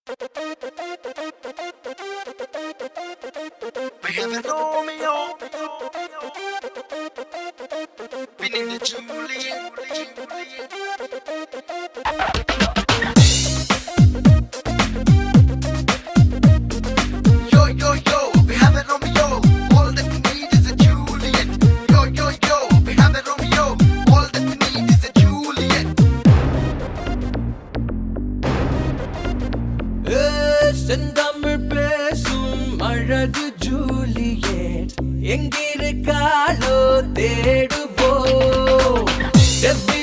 We have a Romeo. We need a Juliet. Yo, yo, yo, we have a Romeo. All that we need is a Juliet. Yo, yo, yo, we have a Romeo. All that we need is a Juliet. செந்தமிழ் பேசும் அழகு Juliet எங்கிருக்காளோ தேடுவோம் செவ்வி